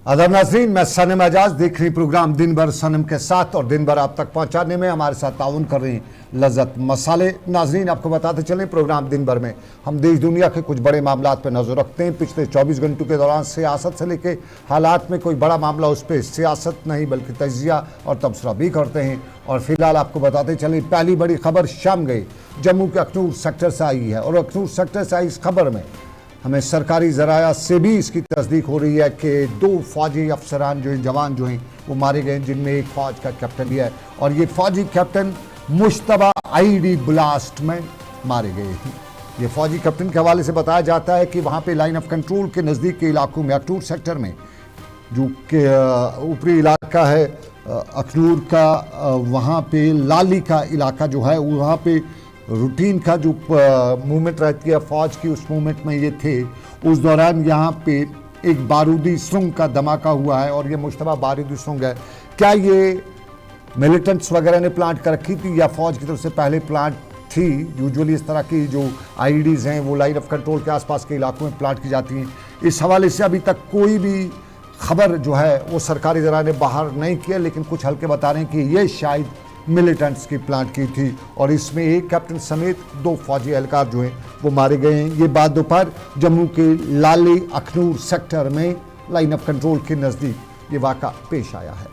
अदब नाज़रीन, मैं सनम एजाज देख रही प्रोग्राम दिन भर सनम के साथ और दिन भर आप तक पहुंचाने में हमारे साथ ताउन कर रही लज्जत मसाले। नाज़रीन, आपको बताते चलें प्रोग्राम दिन भर में हम देश दुनिया के कुछ बड़े मामलात पर नज़र रखते हैं। पिछले 24 घंटों के दौरान सियासत से लेकर हालात में कोई बड़ा मामला उस पर सियासत नहीं बल्कि तजिया और तबसरा भी करते हैं। और फिलहाल आपको बताते चलें पहली बड़ी खबर शाम गई जम्मू के अखनूर सेक्टर से आई है और अखनूर सेक्टर से आई इस खबर में हमें सरकारी ज़राया से भी इसकी तस्दीक हो रही है कि 2 फौजी अफसरान जो हैं, जवान जो हैं, वो मारे गए, जिनमें एक फ़ौज का कैप्टन भी है और ये फ़ौजी कैप्टन मुश्तबा आईडी ब्लास्ट में मारे गए हैं। ये फ़ौजी कैप्टन के हवाले से बताया जाता है कि वहाँ पे लाइन ऑफ कंट्रोल के नज़दीक के इलाकों में अखनूर सेक्टर में जो कि ऊपरी इलाका है अखनूर का, वहाँ पे लाली का इलाका जो है, वहाँ पे रूटीन का जो मूवमेंट रहती है फ़ौज की, उस मूवमेंट में ये थे। उस दौरान यहाँ पे एक बारूदी सुरंग का धमाका हुआ है और ये मुश्तबा बारूदी सुरंग है। क्या ये मिलिटेंट्स वगैरह ने प्लांट कर रखी थी या फ़ौज की तरफ से पहले प्लांट थी? यूजुअली इस तरह की जो आईडीज़ हैं वो लाइन ऑफ कंट्रोल के आसपास के इलाकों में प्लांट की जाती हैं। इस हवाले से अभी तक कोई भी खबर जो है वो सरकारी ज़राए ने बाहर नहीं किया, लेकिन कुछ हल्के बता रहे हैं कि ये शायद मिलिटेंट्स की प्लांट की थी और इसमें एक कैप्टन समेत 2 फौजी एहलकार जो हैं वो मारे गए हैं। ये बात दोपहर जम्मू के लाली अखनूर सेक्टर में लाइन ऑफ कंट्रोल के नज़दीक ये वाक़ा पेश आया है।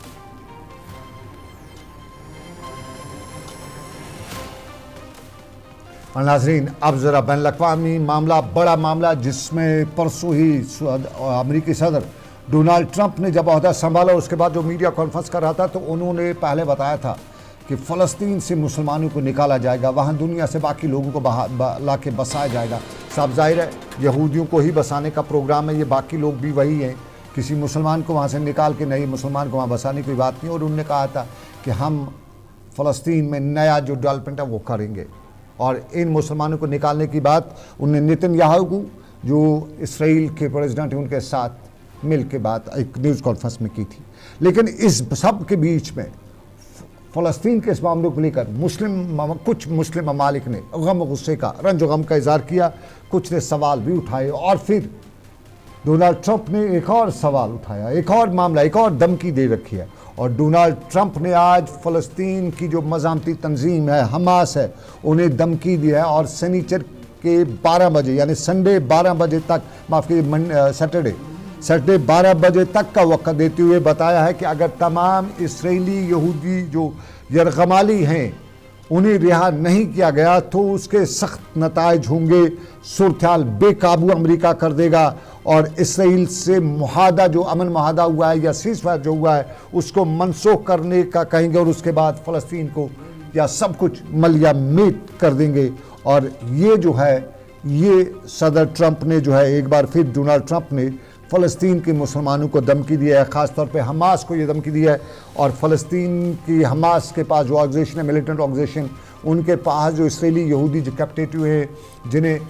और नाज़रीन, अब ज़रा बैन अवी मामला, बड़ा मामला जिसमें परसों ही अमरीकी सदर डोनाल्ड ट्रंप ने जब ओहदा संभाला उसके बाद जो मीडिया कॉन्फ्रेंस कर रहा था तो उन्होंने पहले बताया था कि फ़लस्तीन से मुसलमानों को निकाला जाएगा, वहाँ दुनिया से बाकी लोगों को ला के बसाया जाएगा। साफ जाहिर है यहूदियों को ही बसाने का प्रोग्राम है, ये बाकी लोग भी वही हैं, किसी मुसलमान को वहाँ से निकाल के नहीं, मुसलमान को वहाँ बसाने की बात नहीं। और उन्होंने कहा था कि हम फ़लस्तीन में नया जो डेवलपमेंट है वो करेंगे और इन मुसलमानों को निकालने की बात उन्होंने नेतन्याहू को, जो इसराइल के प्रेसिडेंट हैं, उनके साथ मिल के बात एक न्यूज़ कॉन्फ्रेंस में की थी। लेकिन इस सब के बीच में फ़लस्तीन के इस मामले को लेकर कुछ मुस्लिम ममालिक ने गम गुस्से का, रंज गम का इज़हार किया, कुछ ने सवाल भी उठाए और फिर डोनाल्ड ट्रंप ने एक और सवाल उठाया, एक और मामला, एक और धमकी दे रखी है। और डोनाल्ड ट्रंप ने आज फ़लस्तीन की जो मज़ामती तंजीम है, हमास है, उन्हें धमकी दिया है और शनिचर के 12 बजे यानी संडे 12 बजे तक, माफ़ कीजिए सैटरडे 12 बजे तक का वक्त देते हुए बताया है कि अगर तमाम इसराइली यहूदी जो यरगमाली हैं उन्हें रिहा नहीं किया गया तो उसके सख्त नताइज होंगे। सूरत हाल बेकाबू अमेरिका कर देगा और इसराइल से मुहादा, जो अमन मुहादा हुआ है या सीज़फायर जो हुआ है, उसको मनसूख करने का कहेंगे और उसके बाद फ़लस्तीन को या सब कुछ मलिया मेट कर देंगे। और ये जो है, ये सदर ट्रंप ने जो है, एक बार फिर डोनाल्ड ट्रंप ने फ़लस्तीन के मुसलमानों को धमकी दिया है, ख़ास तौर पे हमास को ये धमकी दिया है। और फ़लस्तीन की हमास के पास जो ऑर्गेनाइजेशन है, मिलिटेंट ऑर्गेनाइजेशन, उनके पास जो इसराइली यहूदी जो कैप्टिव हैं, जिन्हें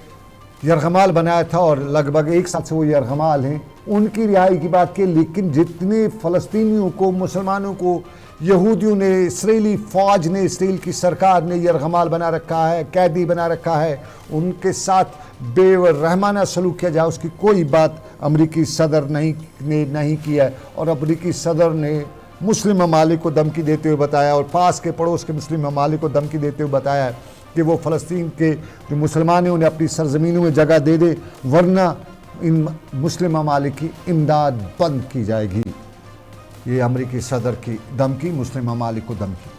यरगमाल बनाया था और लगभग 1 साल से वो यरगमाल हैं, उनकी रिहाई की बात की। लेकिन जितने फ़लस्तीनियों को, मुसलमानों को यहूदियों ने, इसराइली फ़ौज ने, इसराइल की सरकार ने यरगमाल बना रखा है, कैदी बना रखा है, उनके साथ बेरहमाना सलूक किया जाए, उसकी कोई बात अमरीकी सदर ने नहीं किया है। और अमरीकी सदर ने मुस्लिम ममालिक को धमकी देते हुए बताया और पास के पड़ोस के मुस्लिम ममालिक को धमकी देते हुए बताया है कि वो फ़लस्तीन के जो मुसलमान हैं उन्हें अपनी सरज़मीनों में जगह दे दे, वरना इन मुस्लिम ममालिक की इमदाद बंद की जाएगी। ये अमरीकी सदर की धमकी, मुस्लिम ममालिक को धमकी।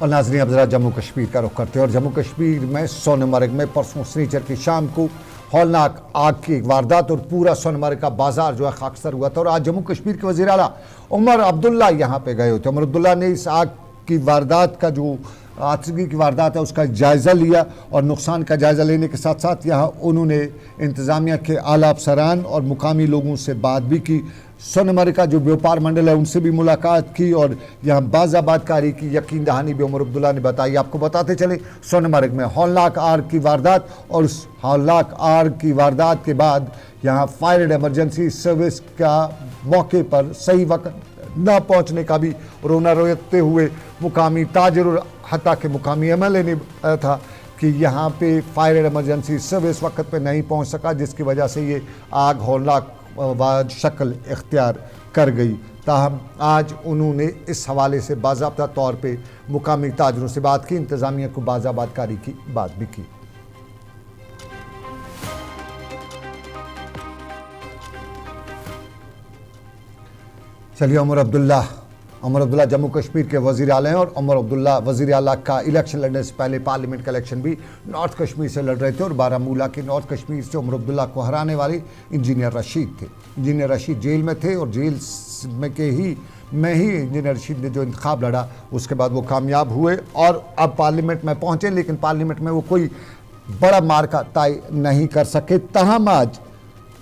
और नाज़रीन, अब ज़रा जम्मू कश्मीर का रुख करते हैं और जम्मू कश्मीर में सोनमर्ग में परसों शनिचर की शाम को हौलनाक आग की एक वारदात और पूरा सोनमर्ग का बाजार जो है खाकसर हुआ था। और आज जम्मू कश्मीर के वज़ीर आला उमर अब्दुल्ला यहाँ पे गए होते। उमर अब्दुल्ला ने इस आग की वारदात का, जो आतगी की वारदात है, उसका जायज़ा लिया और नुकसान का जायज़ा लेने के साथ साथ यहाँ उन्होंने इंतज़ामिया के आला अफसरान और मुकामी लोगों से बात भी की। सोनमर्ग का जो व्यापार मंडल है उनसे भी मुलाकात की और यहाँ बाज़ाबादकारी की यकीन दहानी भी उमर अब्दुल्ला ने बताई। आपको बताते चले सोनमर्ग में हौलनाक आग की वारदात और उस हौलनाक आग की वारदात के बाद यहाँ फायर एंड एमरजेंसी सर्विस का मौके पर सही वक्त न पहुँचने का भी रोना रोते हुए मुकामी ताजर और हत्ता के मुकामी MLA ने बताया था कि यहाँ पे फायर एंड एमरजेंसी सर्विस वक्त पे नहीं पहुँच सका, जिसकी वजह से ये आग हौलनाक शक्ल इख्तियार कर गई। ताहम आज उन्होंने इस हवाले से बाज़ाब्ता तौर पे मुकामी ताजरों से बात की, इंतज़ामिया को बाज़ाबादकारी की बात भी की। चलिए, उमर अब्दुल्ला जम्मू कश्मीर के वज़ीर आला हैं और उमर अब्दुल्ला वज़ीर आला का इलेक्शन लड़ने से पहले पार्लियामेंट का इलेक्शन भी नॉर्थ कश्मीर से लड़ रहे थे और बारामूला के नॉर्थ कश्मीर से उमर अब्दुल्ला को हराने वाले इंजीनियर रशीद थे। इंजीनियर रशीद जेल में थे और जेल में ही इंजीनियर रशीद ने जो इंतखाब लड़ा उसके बाद वो कामयाब हुए और अब पार्लियामेंट में पहुँचे, लेकिन पार्लियामेंट में वो कोई बड़ा मार्का तय नहीं कर सके। तहम आज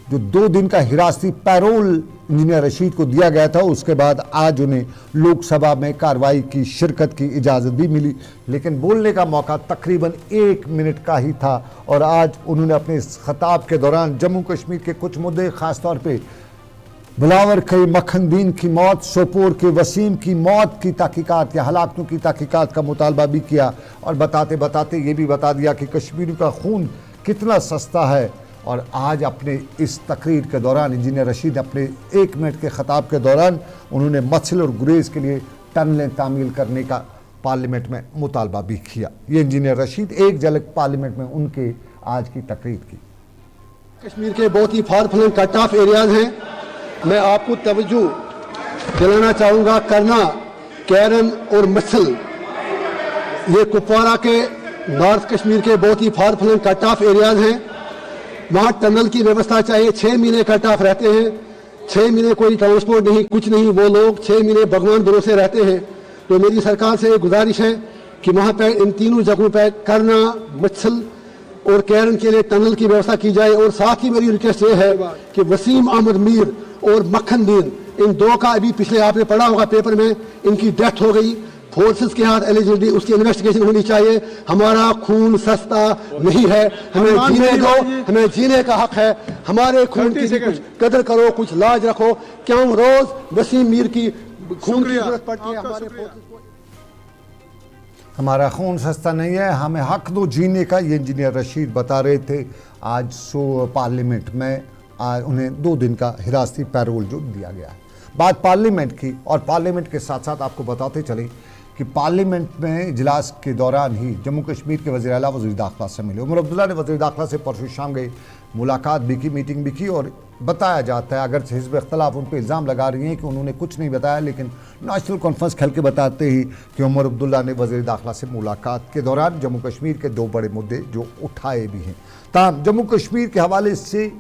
जो 2 दिन का हिरासती पैरोल इंजीनियर रशीद को दिया गया था, उसके बाद आज उन्हें लोकसभा में कार्रवाई की शिरकत की इजाज़त भी मिली, लेकिन बोलने का मौका तकरीबन 1 मिनट का ही था। और आज उन्होंने अपने इस खिताब के दौरान जम्मू कश्मीर के कुछ मुद्दे, ख़ास तौर पे बिलावर के मखनदीन की मौत, सोपोर के वसीम की मौत की तहकीकात या हलाकतों की तहकीकात का मुतालबा भी किया और बताते बताते ये भी बता दिया कि कश्मीरियों का खून कितना सस्ता है। और आज अपने इस तकरीर के दौरान इंजीनियर रशीद अपने 1 मिनट के खिताब के दौरान उन्होंने मसल और गुरेज के लिए टनलें तामील करने का पार्लियामेंट में मुतालबा भी किया। ये इंजीनियर रशीद एक झलक पार्लियामेंट में उनके आज की तकरीर की। कश्मीर के बहुत ही far flung cut off areas हैं। मैं आपको तवज्जो दिलाना चाहूँगा, करना, कैरन और मसल, ये कुपवारा के नॉर्थ कश्मीर के बहुत ही far flung cut off areas हैं। वहाँ टनल की व्यवस्था चाहिए। 6 महीने कट ऑफ रहते हैं, 6 महीने कोई ट्रांसपोर्ट नहीं, कुछ नहीं। वो लोग 6 महीने भगवान भरोसे रहते हैं। तो मेरी सरकार से गुजारिश है कि वहाँ पर इन तीनों जगहों पर करना, मच्छल और कैरन के लिए टनल की व्यवस्था की जाए। और साथ ही मेरी रिक्वेस्ट ये है कि वसीम अहमद मीर और मखनदीन, इन 2 का अभी पिछले आपने पढ़ा होगा पेपर में, इनकी डेथ हो गई। फोर्सेस के हाथ एलिजिबिलिटी, उसकी इन्वेस्टिगेशन होनी चाहिए। हमारा खून सस्ता नहीं है, हमें जीने दो, हमें जीने का हक है। हमारे खून की कुछ कदर करो, कुछ लाज रखो। क्यों रोज वसीम मीर की खून की जरूरत पड़ती है हमारे फोर्सेस को। हमारा खून सस्ता नहीं है, हमें हक दो जीने का, ये इंजीनियर रशीद बता रहे थे। आज पार्लियामेंट में उन्हें 2 दिन का हिरासती पैरोल जो दिया गया है। बात पार्लियामेंट की, और पार्लियामेंट के साथ साथ आपको बताते चले कि पार्लियामेंट में इजलास के दौरान ही जम्मू कश्मीर के वज़ीर आला वज़ीर दाखिला से मिले। उमर अब्दुल्ला ने वज़ीर दाखिला से परसों शाम गए, मुलाकात भी की, मीटिंग भी की। और बताया जाता है, अगर हिज़्ब इख्तिलाफ उन पर इल्ज़ाम लगा रही हैं कि उन्होंने कुछ नहीं बताया, लेकिन नेशनल कॉन्फ्रेंस खेल के बताते ही कि उमर अब्दुल्ला ने वज़ीर दाखिला से मुलाकात के दौरान जम्मू कश्मीर के 2 बड़े मुद्दे जो उठाए भी हैं। ताहम जम्मू कश्मीर के हवाले से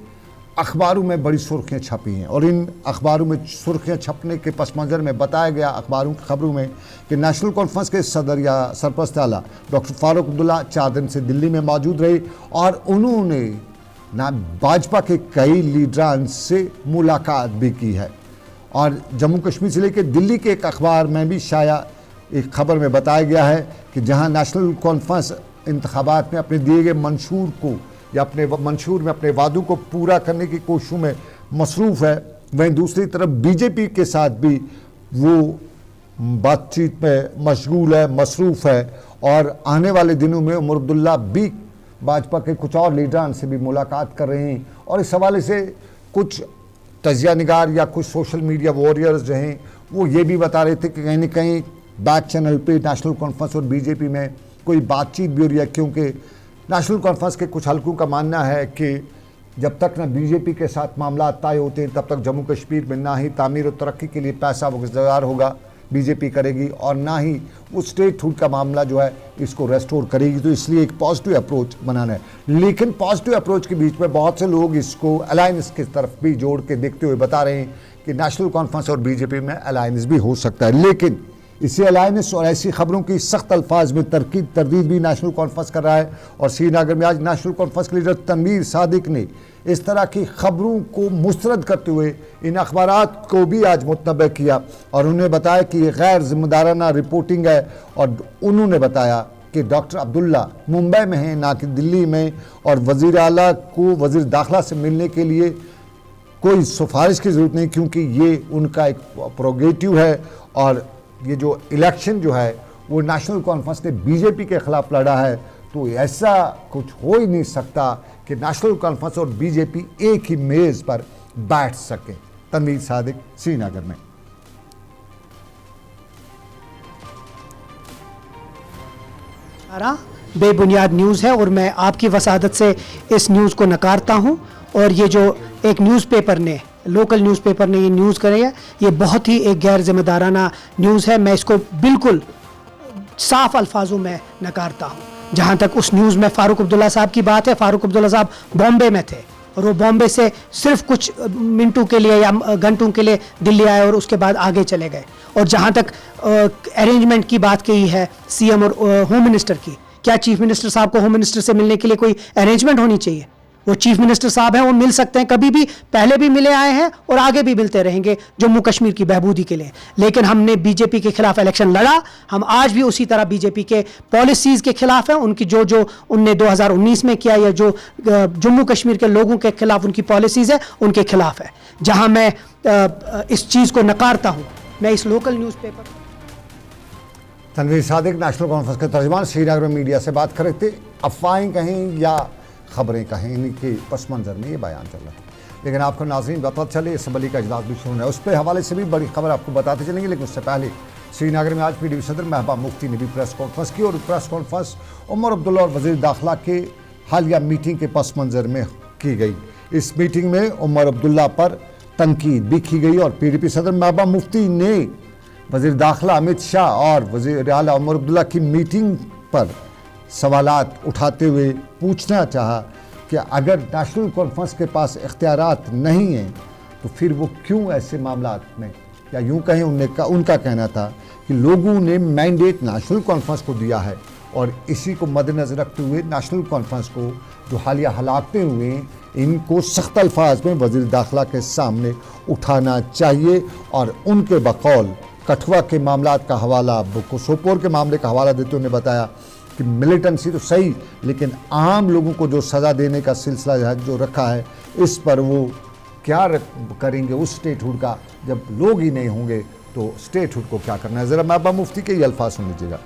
अखबारों में बड़ी सुर्खियाँ छपी हैं और इन अखबारों में सुर्खियाँ छपने के पस मंज़र में बताया गया अखबारों की खबरों में कि नेशनल कॉन्फ्रेंस के सदर या सरपरस्त आला डॉक्टर फारूक अब्दुल्ला 4 दिन से दिल्ली में मौजूद रहे और उन्होंने ना भाजपा के कई लीडरान से मुलाकात भी की है। और जम्मू कश्मीर से लेकर दिल्ली के एक अखबार में भी शाया एक खबर में बताया गया है कि जहाँ नेशनल कॉन्फ्रेंस इंतखाबात में अपने दिए गए मंशूर को या अपने मंशूर में अपने वादों को पूरा करने की कोशिशों में मसरूफ़ है, वहीं दूसरी तरफ बीजेपी के साथ भी वो बातचीत में मशगूल है, मसरूफ़ है। और आने वाले दिनों में उमर अब्दुल्ला भी भाजपा के कुछ और लीडरान से भी मुलाकात कर रहे हैं। और इस हवाले से कुछ तजिया निगार या कुछ सोशल मीडिया वॉरियर्स जो हैं वो ये भी बता रहे थे कि कहीं ना कहीं बैक चैनल पे नेशनल कॉन्फ्रेंस और बीजेपी में कोई बातचीत भी हो रही है, क्योंकि नेशनल कॉन्फ्रेंस के कुछ हलकों का मानना है कि जब तक ना बीजेपी के साथ मामला तय होते हैं तब तक जम्मू कश्मीर में ना ही तामीर और तरक्की के लिए पैसा वगैरह होगा बीजेपी करेगी और ना ही वो स्टेट हुड का मामला जो है इसको रेस्टोर करेगी। तो इसलिए एक पॉजिटिव अप्रोच बनाना है, लेकिन पॉजिटिव अप्रोच के बीच में बहुत से लोग इसको अलायंस की तरफ भी जोड़ के देखते हुए बता रहे हैं कि नेशनल कॉन्फ्रेंस और बीजेपी में अलायंस भी हो सकता है। लेकिन इसी अलायंस और ऐसी खबरों की सख्त अल्फाज में तरदीद भी नेशनल कॉन्फ्रेंस कर रहा है। और श्रीनगर में आज नेशनल कॉन्फ्रेंस के लीडर तनवीर सादिक ने इस तरह की खबरों को मुस्तरद करते हुए इन अखबारात को भी आज मुतनबे किया और उन्हें बताया कि ये गैर जिम्मेदाराना रिपोर्टिंग है। और उन्होंने बताया कि डॉक्टर अब्दुल्ला मुंबई में हैं ना कि दिल्ली में, और वज़ीर आला को वज़ीर दाखिला से मिलने के लिए कोई सिफारिश की ज़रूरत नहीं, क्योंकि ये उनका एक प्रोगेटिव है। और ये जो इलेक्शन जो है वो नेशनल कॉन्फ्रेंस ने बीजेपी के ख़िलाफ़ लड़ा है, तो ऐसा कुछ हो ही नहीं सकता कि नेशनल कॉन्फ्रेंस और बीजेपी एक ही मेज़ पर बैठ सके। तनवीर सादिक, श्रीनगर में। बेबुनियाद न्यूज़ है और मैं आपकी वसादत से इस न्यूज़ को नकारता हूं। और ये जो एक न्यूज़पेपर ने, लोकल न्यूज़पेपर ने ये न्यूज़ करी है, ये बहुत ही एक गैर जिम्मेदाराना न्यूज़ है। मैं इसको बिल्कुल साफ अल्फाजों में नकारता हूं। जहां तक उस न्यूज़ में फ़ारूक अब्दुल्ला साहब की बात है, फ़ारूक अब्दुल्ला साहब बॉम्बे में थे और वो बॉम्बे से सिर्फ कुछ मिनटों के लिए या घंटों के लिए दिल्ली आए और उसके बाद आगे चले गए। और जहां तक अरेंजमेंट की बात कही है सीएम और होम मिनिस्टर की, क्या चीफ मिनिस्टर साहब को होम मिनिस्टर से मिलने के लिए कोई अरेंजमेंट होनी चाहिए? वो चीफ मिनिस्टर साहब हैं, वो मिल सकते हैं, कभी भी पहले भी मिले आए हैं और आगे भी मिलते रहेंगे जम्मू कश्मीर की बहबूदी के लिए। लेकिन हमने बीजेपी के खिलाफ इलेक्शन लड़ा, हम आज भी उसी तरह बीजेपी के पॉलिसीज़ के खिलाफ हैं, उनकी जो उनने 2019 में किया या जो जम्मू कश्मीर के लोगों के खिलाफ उनकी पॉलिसीज़ है उनके खिलाफ है। जहाँ मैं इस चीज़ को नकारता हूँ, मैं इस local newspaper. Tanveer Sadiq National Conference के तर्जुमान श्रीनगर में मीडिया से बात कर रहे थे। अफवाहें कहीं या खबरें कहीं, इनके पस मंज़र में ये बयान चल रहा था। लेकिन आपको नाज़रीन बताते चले असम्बली का इजलास भी शुरू है, उस पर हवाले से भी बड़ी खबर आपको बताते चलेंगे। लेकिन उससे पहले श्रीनगर में आज PDP सदर महबूबा मुफ्ती ने भी प्रेस कॉन्फ्रेंस की और प्रेस कॉन्फ्रेंस उमर अब्दुल्ला और वज़ीर दाखिला के हालिया मीटिंग के पस मंज़र में की गई। इस मीटिंग में उमर अब्दुल्ला पर तनकीद भी की गई और PDP सदर महबूबा मुफ्ती ने वज़ीर दाखिला अमित शाह और वज़ीर आला उमर अब्दुल्ला की मीटिंग पर सवालात उठाते हुए पूछना चाहा कि अगर नेशनल कॉन्फ्रेंस के पास इख्तियारात नहीं हैं तो फिर वो क्यों ऐसे मामलात में, या यूँ कहें उनका कहना था कि लोगों ने मैंडेट नेशनल कॉन्फ्रेंस को दिया है और इसी को मद्देनज़र रखते हुए नेशनल कॉन्फ्रेंस को जो हालिया हलाकतें हुए इनको सख्त अल्फाज में वज़ीर दाखिला के सामने उठाना चाहिए। और उनके बकौल कठुआ के मामलात का हवाला, सोपोर के मामले का हवाला देते उन्हें बताया कि मिलिटेंसी तो सही, लेकिन आम लोगों को जो सज़ा देने का सिलसिला जो रखा है, इस पर वो क्या करेंगे उस स्टेटहुड का, जब लोग ही नहीं होंगे तो स्टेटहुड को क्या करना है। ज़रा महबूबा मुफ्ती के ये अल्फाज सुन लीजिएगा।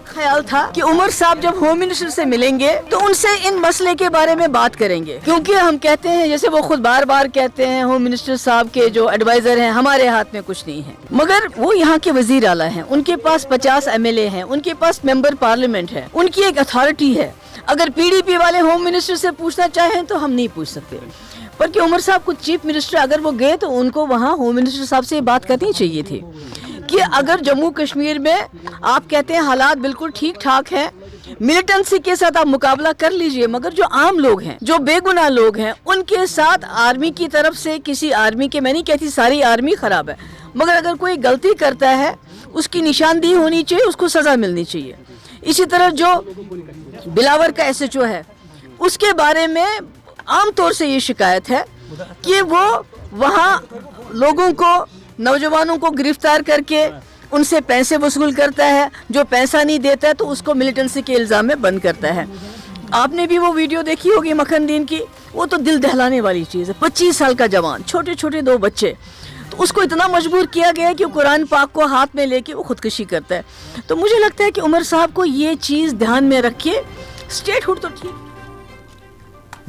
ख्याल था कि उमर साहब जब होम मिनिस्टर से मिलेंगे तो उनसे इन मसले के बारे में बात करेंगे, क्योंकि हम कहते हैं, जैसे वो खुद बार बार कहते हैं, होम मिनिस्टर साहब के जो एडवाइजर हैं हमारे हाथ में कुछ नहीं है, मगर वो यहाँ के वजीर आला हैं, उनके पास 50 MLA हैं, उनके पास मेंबर पार्लियामेंट है, उनकी एक अथॉरिटी है। अगर PDP वाले होम मिनिस्टर से पूछना चाहें तो हम नहीं पूछ सकते, पर कि उमर साहब को चीफ मिनिस्टर अगर वो गए तो उनको वहाँ होम मिनिस्टर साहब से बात करनी चाहिए थी कि अगर जम्मू कश्मीर में आप कहते हैं हालात बिल्कुल ठीक ठाक हैं, मिलिटेंसी के साथ आप मुकाबला कर लीजिए, मगर जो आम लोग हैं, जो बेगुनाह लोग हैं, उनके साथ आर्मी की तरफ से, किसी आर्मी के, मैं नहीं कहती सारी आर्मी खराब है, मगर अगर कोई गलती करता है उसकी निशानदेही होनी चाहिए, उसको सज़ा मिलनी चाहिए। इसी तरह जो बिलावर का SHO है, उसके बारे में आम तौर से ये शिकायत है कि वो वहाँ लोगों को, नौजवानों को गिरफ्तार करके उनसे पैसे वसूल करता है, जो पैसा नहीं देता है तो उसको मिलिटेंसी के इल्ज़ाम में बंद करता है। आपने भी वो वीडियो देखी होगी मखनदीन की, वो तो दिल दहलाने वाली चीज़ है। 25 साल का जवान, छोटे छोटे 2 बच्चे, तो उसको इतना मजबूर किया गया कि कुरान पाक को हाथ में लेके वो खुदकुशी करता है। तो मुझे लगता है कि उमर साहब को ये चीज़ ध्यान में रखिए। स्टेटहुड तो ठीक,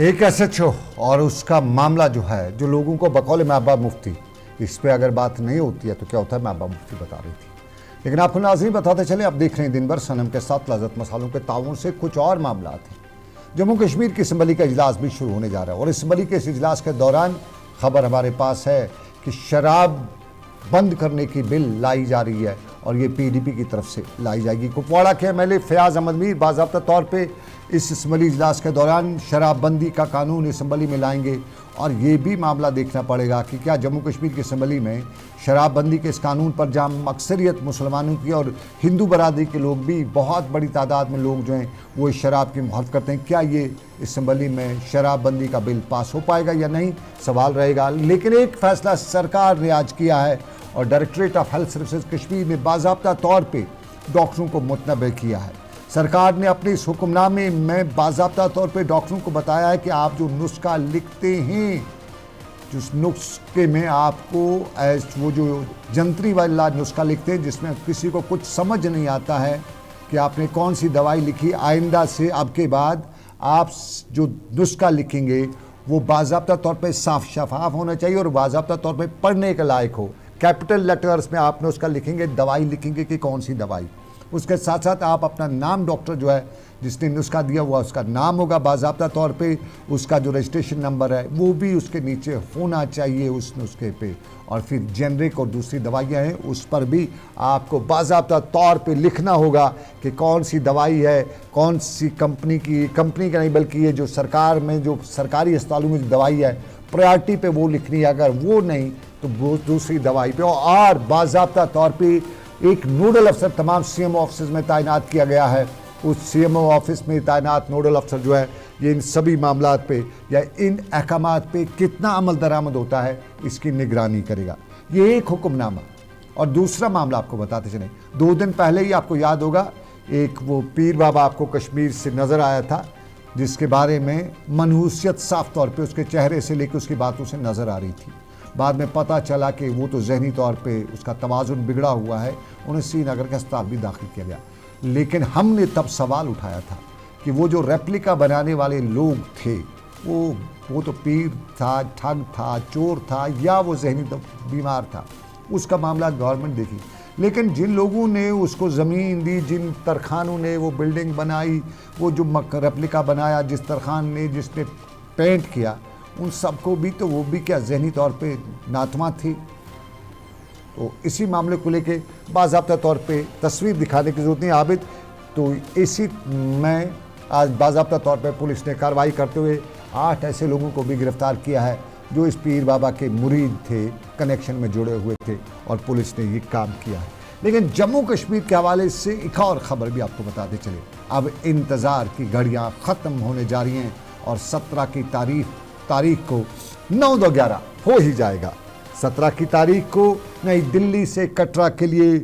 एक SHO और उसका मामला जो है, जो लोगों को बकौल महबूबा मुफ्ती, इस पर अगर बात नहीं होती है तो क्या होता है, महबूबा मुफ्ती बता रही थी। लेकिन आपको नाज़रीन बताते चले, आप देख रहे हैं दिन भर सनम के साथ लज़्ज़त मसालों के ताउन से कुछ और मामला थे। जम्मू कश्मीर की असम्बली का इजलास भी शुरू होने जा रहा है और असम्बली के इस इजलास के दौरान खबर हमारे पास है कि शराब बंद करने की बिल लाई जा रही है और ये PDP की तरफ से लाई जाएगी। कुपवाड़ा के MLA फयाज़ अहमद मीर बाज़ाब्ता तौर पे इस असम्बली इजलास के दौरान शराबबंदी का कानून असम्बली में लाएंगे और ये भी मामला देखना पड़ेगा कि क्या जम्मू कश्मीर की असम्बली में शराबबंदी के इस कानून पर जहाँ अक्सरियत मुसलमानों की और हिंदू बरादरी के लोग भी, बहुत बड़ी तादाद में लोग जो हैं वो इस शराब की मुखालफत करते हैं, क्या ये असम्बली में शराबबंदी का बिल पास हो पाएगा या नहीं, सवाल रहेगा। लेकिन एक फ़ैसला सरकार ने आज किया है और directorate of health services Kashmir ने बाज़ाब्ता तौर पे डॉक्टरों को मुतनबे किया है। सरकार ने अपने इस हुक्मनामे में बाज़ाब्ता तौर पे डॉक्टरों को बताया है कि आप जो नुस्खा लिखते हैं, जिस नुस्खे में आपको वो जो जंतरी वाला नुस्खा लिखते हैं जिसमें किसी को कुछ समझ नहीं आता है कि आपने कौन सी दवाई लिखी, आइंदा से अब के बाद आप जो नुस्खा लिखेंगे वो बाज़ाब्ता तौर पे साफ शफाफ होना चाहिए और बाज़ाब्ता तौर पे पढ़ने के लायक हो। कैपिटल लेटर्स में आप नुस्खा लिखेंगे, दवाई लिखेंगे कि कौन सी दवाई। उसके साथ साथ आप अपना नाम, डॉक्टर जो है जिसने नुस्खा दिया हुआ उसका नाम होगा बाज़ाब्ता तौर पे, उसका जो रजिस्ट्रेशन नंबर है वो भी उसके नीचे होना चाहिए उस नुस्खे पे। और फिर जेनरिक और दूसरी दवाइयाँ हैं उस पर भी आपको बाज़ाब्ता तौर पे लिखना होगा कि कौन सी दवाई है, कौन सी कंपनी का नहीं बल्कि ये जो सरकार में जो सरकारी अस्पतालों में जो दवाई है प्रायोरिटी पे वो लिखनी है, अगर वो नहीं तो वो दूसरी दवाई पे। और बाज़ाब्ता तौर पे एक नोडल अफसर तमाम सीएमओ ऑफिस में तैनात किया गया है। उस सीएमओ ऑफिस में तैनात नोडल अफसर जो है ये इन सभी मामलात पे या इन अहकामात पे कितना अमल दरामद होता है इसकी निगरानी करेगा। ये एक हुक्मनामा। और दूसरा मामला आपको बताते चलें, 2 दिन पहले ही आपको याद होगा एक वो पीर बाबा आपको कश्मीर से नज़र आया था जिसके बारे में मनहूसियत साफ तौर पे उसके चेहरे से लेकर उसकी बातों से नज़र आ रही थी। बाद में पता चला कि वो तो जहनी तौर पे उसका तवाज़ुन बिगड़ा हुआ है, उन्हें श्रीनगर के अस्पताल भी दाखिल किया गया। लेकिन हमने तब सवाल उठाया था कि वो जो रेप्लिका बनाने वाले लोग थे वो तो पीर था, ठग था, चोर था या वो जहनी बीमार था, उसका मामला गवर्नमेंट देखी। लेकिन जिन लोगों ने उसको ज़मीन दी, जिन तरखानों ने वो बिल्डिंग बनाई, वो जो रेप्लिका बनाया, जिस तरखान ने जिसने पेंट किया, उन सबको भी तो वो भी क्या जहनी तौर पे नातमा थी। तो इसी मामले को लेके बाज़ाब्ता तौर पे तस्वीर दिखाने की ज़रूरत नहीं आबिद। तो इसी में आज बाज़ाब्ता तौर पे पुलिस ने कार्रवाई करते हुए 8 ऐसे लोगों को भी गिरफ़्तार किया है जो इस पीर बाबा के मुरीद थे, कनेक्शन में जुड़े हुए थे और पुलिस ने ये काम किया है। लेकिन जम्मू कश्मीर के हवाले से एक और ख़बर भी आपको बताते चले। अब इंतज़ार की घड़ियाँ ख़त्म होने जा रही हैं और 17 की तारीख को 9/11 हो ही जाएगा। 17 की तारीख को नई दिल्ली से कटरा के लिए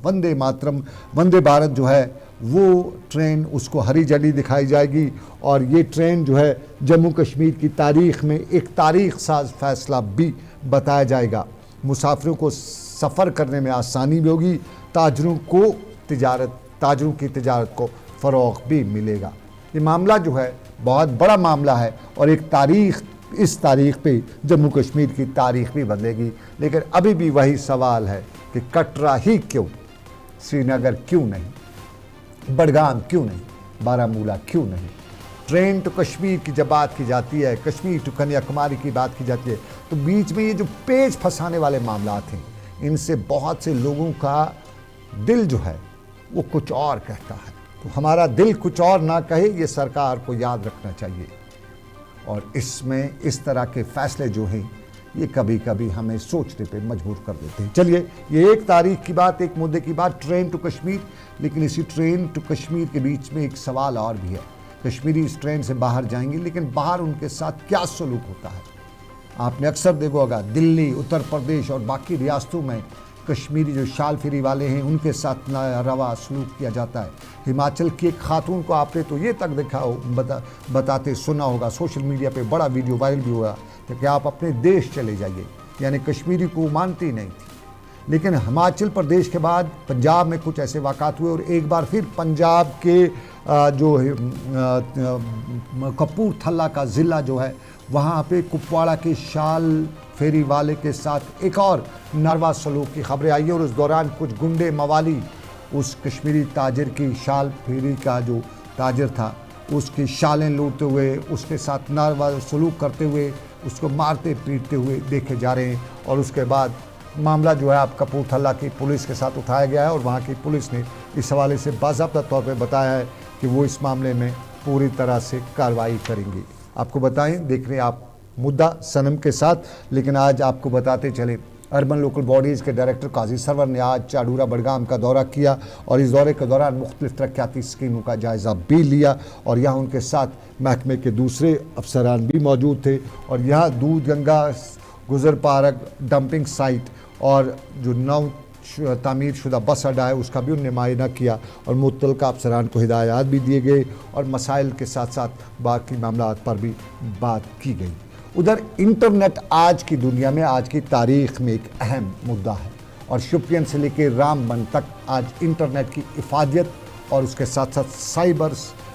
वंदे मातरम, वंदे भारत जो है वो ट्रेन, उसको हरी झंडी दिखाई जाएगी। और ये ट्रेन जो है जम्मू कश्मीर की तारीख़ में एक तारीख़ साज फैसला भी बताया जाएगा। मुसाफिरों को सफ़र करने में आसानी भी होगी, ताजरों की तिजारत को फ़रोग़ भी मिलेगा। ये मामला जो है बहुत बड़ा मामला है और एक तारीख़, इस तारीख़ पे जम्मू कश्मीर की तारीख़ भी बदलेगी। लेकिन अभी भी वही सवाल है कि कटरा ही क्यों, श्रीनगर क्यों नहीं, बडगाम क्यों नहीं, बारामूला क्यों नहीं। ट्रेन टू कश्मीर की जब बात की जाती है, कश्मीर टू कन्याकुमारी की बात की जाती है, तो बीच में ये जो पेच फंसाने वाले मामलात हैं, इनसे बहुत से लोगों का दिल जो है वो कुछ और कहता है। तो हमारा दिल कुछ और ना कहे, ये सरकार को याद रखना चाहिए। और इसमें इस तरह के फ़ैसले जो हैं ये कभी कभी हमें सोचने पे मजबूर कर देते हैं। चलिए, ये एक तारीख की बात, एक मुद्दे की बात, ट्रेन टू कश्मीर। लेकिन इसी ट्रेन टू कश्मीर के बीच में एक सवाल और भी है। कश्मीरी इस ट्रेन से बाहर जाएंगे, लेकिन बाहर उनके साथ क्या सलूक होता है। आपने अक्सर देखा होगा दिल्ली, उत्तर प्रदेश और बाकी रियासतों में कश्मीरी जो शाल फेरी वाले हैं उनके साथ रवा सलूक किया जाता है। हिमाचल की एक खातून को आपने तो ये तक देखा हो, बताते सुना होगा, सोशल मीडिया पे बड़ा वीडियो वायरल भी हुआ कि आप अपने देश चले जाइए, यानी कश्मीरी को मानती नहीं थी। लेकिन हिमाचल प्रदेश के बाद पंजाब में कुछ ऐसे वाक़ात हुए और एक बार फिर पंजाब के जो कपूरथला का ज़िला जो है वहाँ पे कुपवाड़ा के शाल फेरी वाले के साथ एक और नारवा सलूक की खबरें आई हैं। और उस दौरान कुछ गुंडे मवाली उस कश्मीरी ताजिर की, शाल फेरी का जो ताजिर था, उसकी शालें लूटते हुए, उसके साथ नारवा सलूक करते हुए, उसको मारते पीटते हुए देखे जा रहे हैं। और उसके बाद मामला जो है आप कपूरथला की पुलिस के साथ उठाया गया है और वहाँ की पुलिस ने इस हवाले से बाज़ाब्ता तौर पर बताया है कि वो इस मामले में पूरी तरह से कार्रवाई करेंगी। आपको बताएं, देख रहे हैं आप मुद्दा सनम के साथ। लेकिन आज आपको बताते चले, अर्बन लोकल बॉडीज़ के डायरेक्टर काजी सरवर ने आज चाडूरा बडगाम का दौरा किया और इस दौरे के दौरान मुख्तलिफ तरक्याती स्कीमों का जायज़ा भी लिया। और यहाँ उनके साथ महकमे के दूसरे अफसरान भी मौजूद थे। और यहाँ दूध गंगा, गुजर पार्क, डंपिंग साइट और जो नव तामीर शुदा बस अड्डा है उसका भी उन्होंने मुआयना किया और मुतल्लिक़ा अफसरान को हिदायत भी दिए गए और मसाइल के साथ साथ बाकी मामलात पर भी बात की गई। उधर इंटरनेट आज की दुनिया में, आज की तारीख़ में एक अहम मुद्दा है और शुपियन से लेकर रामबन तक आज इंटरनेट की इफ़ादियत और उसके साथ साथ साइबर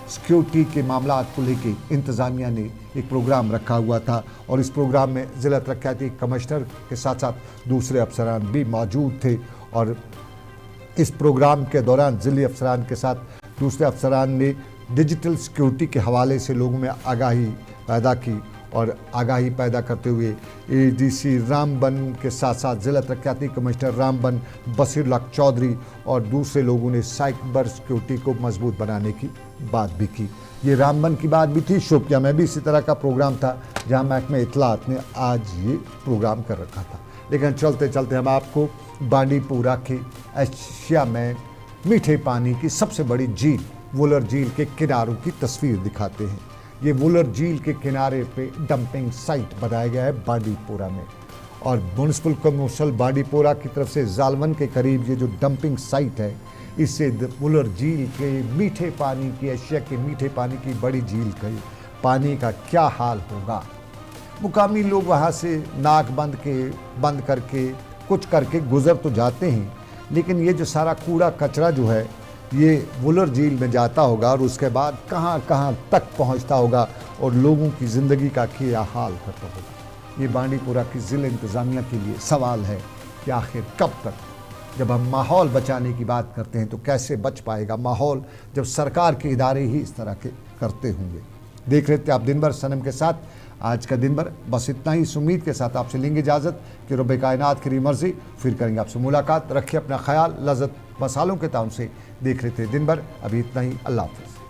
सिक्योरिटी के मामला को लेके इंतज़ामिया ने एक प्रोग्राम रखा हुआ था और इस प्रोग्राम में ज़िला तरक्याती कमिश्नर के साथ साथ दूसरे अफसरान भी मौजूद थे और इस प्रोग्राम के दौरान ज़िले अफसरान के साथ दूसरे अफसरान ने डिजिटल सिक्योरिटी के हवाले से लोगों में आगाही पैदा की और आगाही पैदा करते हुए एडीसी रामबन के साथ साथ ज़िला तरक्याती कमिश्नर रामबन बसीरुल्लाह चौधरी और दूसरे लोगों ने साइबर सिक्योरिटी को मजबूत बनाने की बात भी की। ये रामबन की बात भी थी। शोपिया में भी इसी तरह का प्रोग्राम था जहां महकमे इत्तलात ने आज ये प्रोग्राम कर रखा था। लेकिन चलते चलते हम आपको बांडीपुरा के एशिया में मीठे पानी की सबसे बड़ी झील वुलर झील के किनारों की तस्वीर दिखाते हैं। ये वुलर झील के किनारे पे डंपिंग साइट बनाया गया है बांडीपुरा में और म्यूनिसिपल कमिश्नर बांडीपुरा की तरफ से जालवन के करीब ये जो डंपिंग साइट है इससे वुलर झील के मीठे पानी की एशिया के मीठे पानी की बड़ी झील के पानी का क्या हाल होगा। मुकामी लोग वहाँ से नाक बंद करके कुछ करके गुजर तो जाते हैं, लेकिन ये जो सारा कूड़ा कचरा जो है ये वुलर झील में जाता होगा और उसके बाद कहाँ कहाँ तक पहुँचता होगा और लोगों की ज़िंदगी का क्या हाल करता होगा। ये बांडीपुरा की ज़िला इंतज़ामिया के लिए सवाल है कि आखिर कब तक, जब हम माहौल बचाने की बात करते हैं तो कैसे बच पाएगा माहौल जब सरकार के इदारे ही इस तरह के करते होंगे। देख रहे थे आप दिन भर सनम के साथ। आज का दिन भर बस इतना ही। इस उम्मीद के साथ आपसे लेंगे इजाज़त कि रब्बे कायनात की मर्जी। फिर करेंगे आपसे मुलाकात। रखिए अपना ख्याल। लज़्ज़त मसालों के ताउन से देख रहे थे दिन भर। अभी इतना ही। अल्लाह हाफ़िज़।